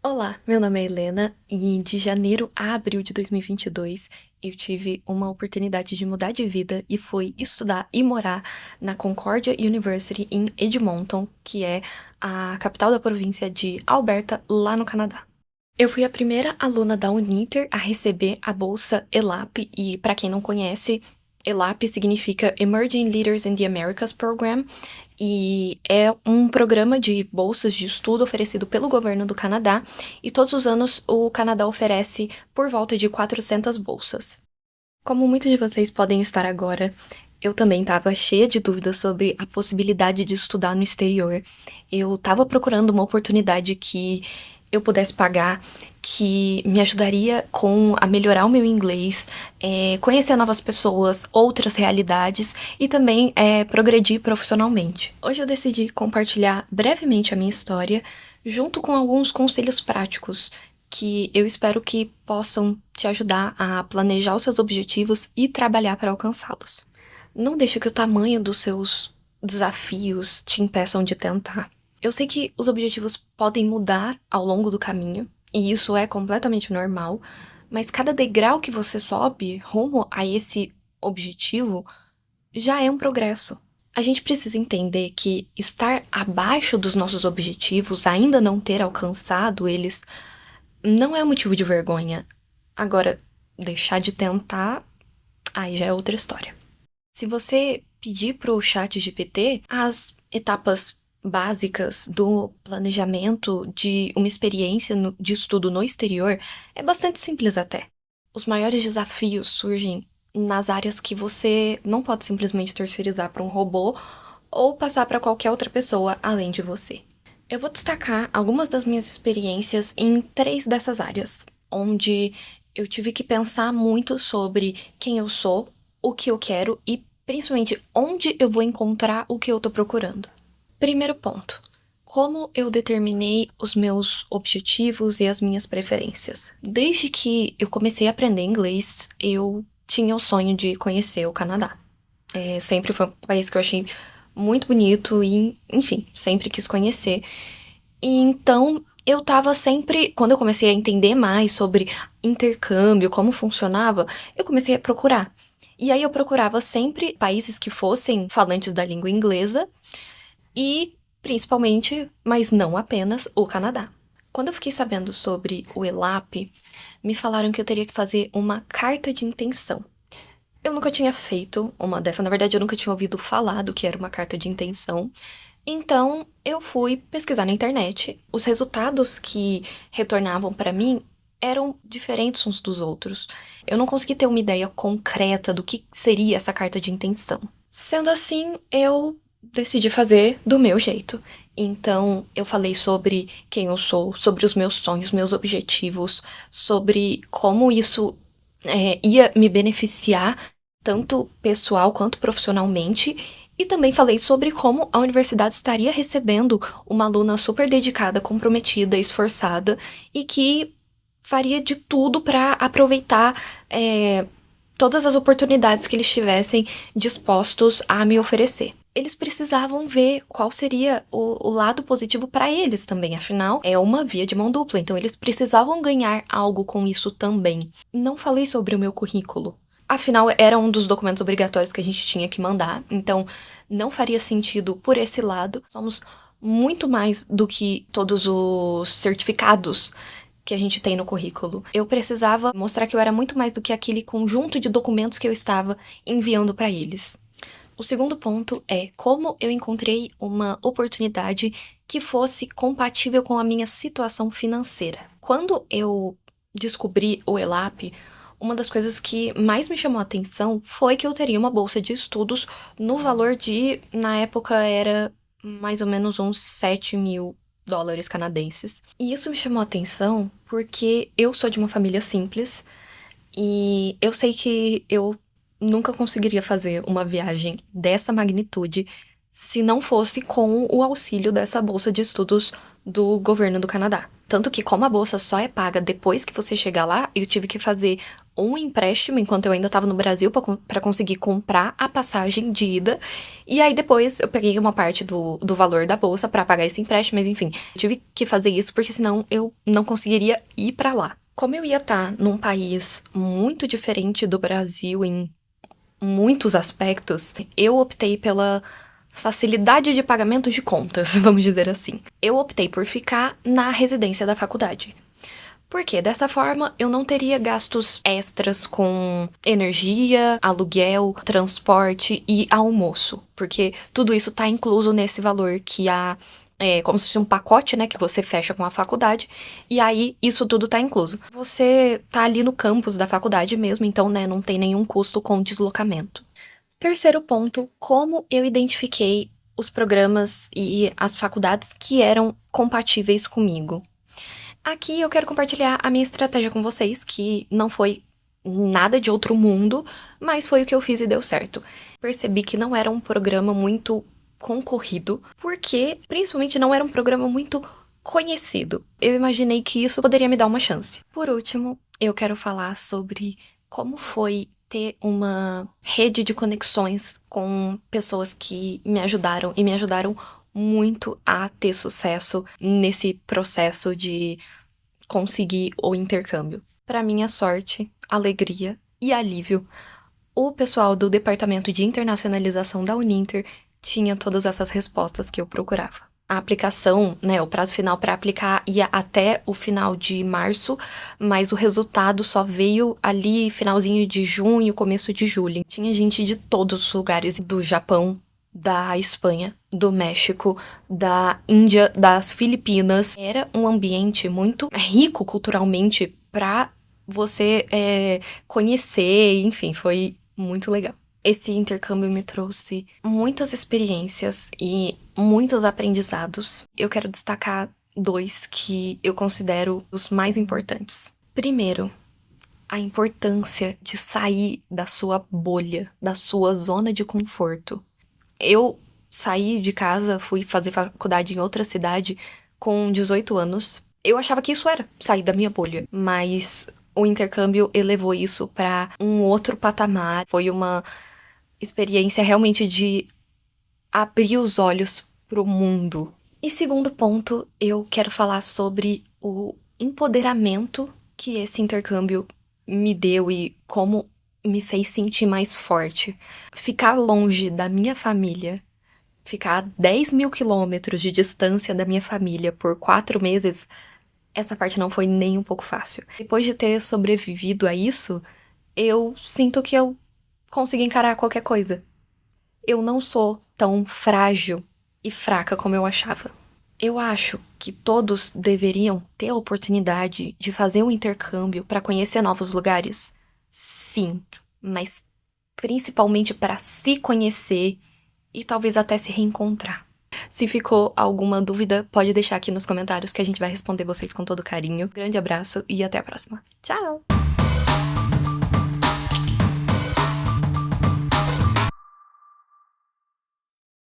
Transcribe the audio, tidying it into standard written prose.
Olá, meu nome é Helena e de janeiro a abril de 2022 eu tive uma oportunidade de mudar de vida e fui estudar e morar na Concordia University em Edmonton, que é a capital da província de Alberta, lá no Canadá. Eu fui a primeira aluna da Uninter a receber a bolsa ELAP e, para quem não conhece, ELAP significa Emerging Leaders in the Americas Program e é um programa de bolsas de estudo oferecido pelo governo do Canadá e todos os anos o Canadá oferece por volta de 400 bolsas. Como muitos de vocês podem estar agora, eu também estava cheia de dúvidas sobre a possibilidade de estudar no exterior. Eu estava procurando uma oportunidade que eu pudesse pagar, que me ajudaria a melhorar o meu inglês, conhecer novas pessoas, outras realidades e também progredir profissionalmente. Hoje eu decidi compartilhar brevemente a minha história, junto com alguns conselhos práticos que eu espero que possam te ajudar a planejar os seus objetivos e trabalhar para alcançá-los. Não deixe que o tamanho dos seus desafios te impeçam de tentar. Eu sei que os objetivos podem mudar ao longo do caminho, e isso é completamente normal, mas cada degrau que você sobe rumo a esse objetivo já é um progresso. A gente precisa entender que estar abaixo dos nossos objetivos, ainda não ter alcançado eles, não é motivo de vergonha. Agora, deixar de tentar, aí já é outra história. Se você pedir para o chat GPT as etapas básicas do planejamento de uma experiência de estudo no exterior, é bastante simples até. Os maiores desafios surgem nas áreas que você não pode simplesmente terceirizar para um robô ou passar para qualquer outra pessoa além de você. Eu vou destacar algumas das minhas experiências em três dessas áreas, onde eu tive que pensar muito sobre quem eu sou, o que eu quero e principalmente onde eu vou encontrar o que eu tô procurando. Primeiro ponto. Como eu determinei os meus objetivos e as minhas preferências? Desde que eu comecei a aprender inglês, eu tinha o sonho de conhecer o Canadá. Sempre foi um país que eu achei muito bonito e, enfim, sempre quis conhecer. E então eu tava sempre, quando eu comecei a entender mais sobre intercâmbio, como funcionava, eu comecei a procurar. E aí eu procurava sempre países que fossem falantes da língua inglesa e, principalmente, mas não apenas, o Canadá. Quando eu fiquei sabendo sobre o ELAP, me falaram que eu teria que fazer uma carta de intenção. Eu nunca tinha feito uma dessa, na verdade eu nunca tinha ouvido falar do que era uma carta de intenção. Então, eu fui pesquisar na internet. Os resultados que retornavam para mim eram diferentes uns dos outros. Eu não consegui ter uma ideia concreta do que seria essa carta de intenção. Sendo assim, eu decidi fazer do meu jeito. Então, eu falei sobre quem eu sou, sobre os meus sonhos, meus objetivos, sobre como isso ia me beneficiar, tanto pessoal quanto profissionalmente, e também falei sobre como a universidade estaria recebendo uma aluna super dedicada, comprometida, esforçada e que faria de tudo para aproveitar todas as oportunidades que eles estivessem dispostos a me oferecer. Eles precisavam ver qual seria o lado positivo para eles também, afinal, é uma via de mão dupla, então eles precisavam ganhar algo com isso também. Não falei sobre o meu currículo. Afinal, era um dos documentos obrigatórios que a gente tinha que mandar, então não faria sentido por esse lado. Somos muito mais do que todos os certificados que a gente tem no currículo. Eu precisava mostrar que eu era muito mais do que aquele conjunto de documentos que eu estava enviando para eles. O segundo ponto é como eu encontrei uma oportunidade que fosse compatível com a minha situação financeira. Quando eu descobri o ELAP, uma das coisas que mais me chamou a atenção foi que eu teria uma bolsa de estudos no valor de, na época era mais ou menos uns 7.000 dólares canadenses. E isso me chamou a atenção porque eu sou de uma família simples e eu sei que eu nunca conseguiria fazer uma viagem dessa magnitude se não fosse com o auxílio dessa bolsa de estudos do governo do Canadá. Tanto que, como a bolsa só é paga depois que você chegar lá, eu tive que fazer um empréstimo enquanto eu ainda estava no Brasil para conseguir comprar a passagem de ida. E aí depois eu peguei uma parte do valor da bolsa para pagar esse empréstimo, mas enfim, eu tive que fazer isso porque senão eu não conseguiria ir para lá. Como eu ia estar num país muito diferente do Brasil em muitos aspectos, eu optei pela facilidade de pagamento de contas, vamos dizer assim. Eu optei por ficar na residência da faculdade. Porque dessa forma eu não teria gastos extras com energia, aluguel, transporte e almoço. Porque tudo isso tá incluso nesse valor que é como se fosse um pacote, né, que você fecha com a faculdade, e aí isso tudo tá incluso. Você tá ali no campus da faculdade mesmo, então, né, não tem nenhum custo com deslocamento. Terceiro ponto, como eu identifiquei os programas e as faculdades que eram compatíveis comigo. Aqui eu quero compartilhar a minha estratégia com vocês, que não foi nada de outro mundo, mas foi o que eu fiz e deu certo. Percebi que não era um programa muito concorrido, porque principalmente não era um programa muito conhecido. Eu imaginei que isso poderia me dar uma chance. Por último, eu quero falar sobre como foi ter uma rede de conexões com pessoas que me ajudaram e me ajudaram muito a ter sucesso nesse processo de conseguir o intercâmbio. Para minha sorte, alegria e alívio, o pessoal do Departamento de Internacionalização da Uninter tinha todas essas respostas que eu procurava. A aplicação, né, o prazo final para aplicar ia até o final de março, mas o resultado só veio ali finalzinho de junho, começo de julho. Tinha gente de todos os lugares do Japão, da Espanha, do México, da Índia, das Filipinas. Era um ambiente muito rico culturalmente para você conhecer, enfim, foi muito legal. Esse intercâmbio me trouxe muitas experiências e muitos aprendizados. Eu quero destacar dois que eu considero os mais importantes. Primeiro, a importância de sair da sua bolha, da sua zona de conforto. Eu saí de casa, fui fazer faculdade em outra cidade com 18 anos. Eu achava que isso era sair da minha bolha, mas o intercâmbio elevou isso para um outro patamar. Foi uma experiência realmente de abrir os olhos pro mundo. E segundo ponto, eu quero falar sobre o empoderamento que esse intercâmbio me deu e como me fez sentir mais forte. Ficar longe da minha família, ficar a 10 mil quilômetros de distância da minha família por 4 meses, essa parte não foi nem um pouco fácil. Depois de ter sobrevivido a isso, eu sinto que eu consegui encarar qualquer coisa. Eu não sou tão frágil e fraca como eu achava. Eu acho que todos deveriam ter a oportunidade de fazer um intercâmbio para conhecer novos lugares. Sim, mas principalmente para se conhecer e talvez até se reencontrar. Se ficou alguma dúvida, pode deixar aqui nos comentários que a gente vai responder vocês com todo carinho. Grande abraço e até a próxima. Tchau!